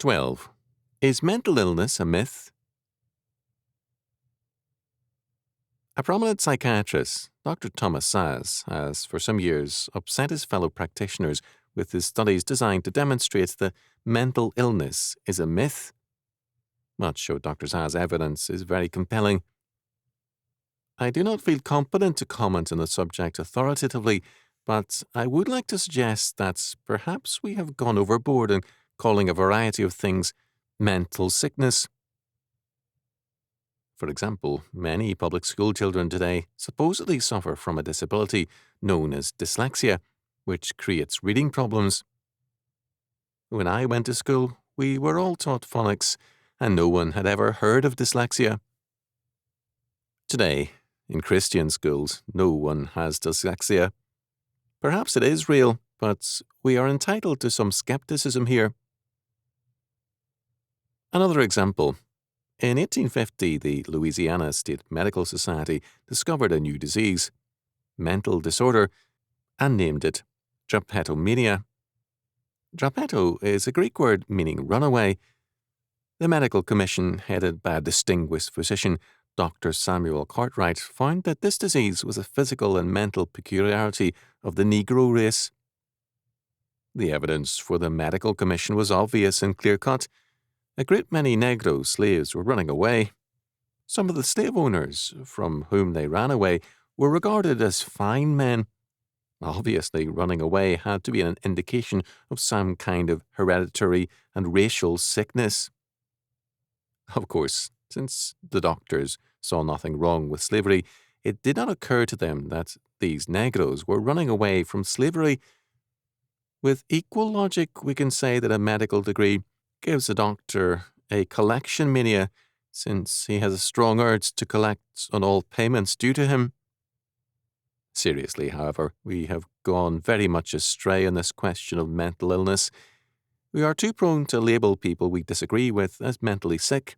12. Is mental illness a myth? A prominent psychiatrist, Dr. Thomas Saz, has for some years upset his fellow practitioners with his studies designed to demonstrate that mental illness is a myth. Much showed Dr. Saz's evidence is very compelling. I do not feel competent to comment on the subject authoritatively, but I would like to suggest that perhaps we have gone overboard in calling a variety of things mental sickness. For example, many public school children today supposedly suffer from a disability known as dyslexia, which creates reading problems. When I went to school, we were all taught phonics, and no one had ever heard of dyslexia. Today, in Christian schools, no one has dyslexia. Perhaps it is real, but we are entitled to some skepticism here. Another example. In 1850, the Louisiana State Medical Society discovered a new disease, mental disorder, and named it drapetomania. Drapeto is a Greek word meaning runaway. The medical commission, headed by a distinguished physician, Dr. Samuel Cartwright, found that this disease was a physical and mental peculiarity of the Negro race. The evidence for the medical commission was obvious and clear-cut. A great many Negro slaves were running away. Some of the slave owners from whom they ran away were regarded as fine men. Obviously, running away had to be an indication of some kind of hereditary and racial sickness. Of course, since the doctors saw nothing wrong with slavery, it did not occur to them that these Negroes were running away from slavery. With equal logic, we can say that a medical degree gives a doctor a collection mania, since he has a strong urge to collect on all payments due to him. Seriously, however, we have gone very much astray in this question of mental illness. We are too prone to label people we disagree with as mentally sick.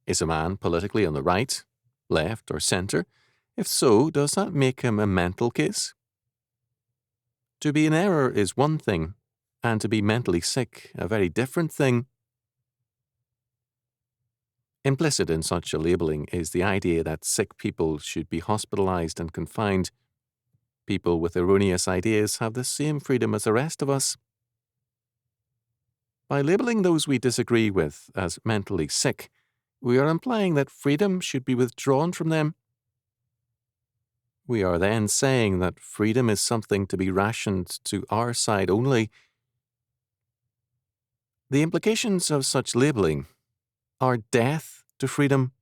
Is a man politically on the right, left, or centre? If so, does that make him a mental case? To be in error is one thing, and to be mentally sick a very different thing. Implicit in such a labelling is the idea that sick people should be hospitalized and confined. People with erroneous ideas have the same freedom as the rest of us. By labelling those we disagree with as mentally sick, we are implying that freedom should be withdrawn from them. We are then saying that freedom is something to be rationed to our side only. The implications of such labelling are death to freedom.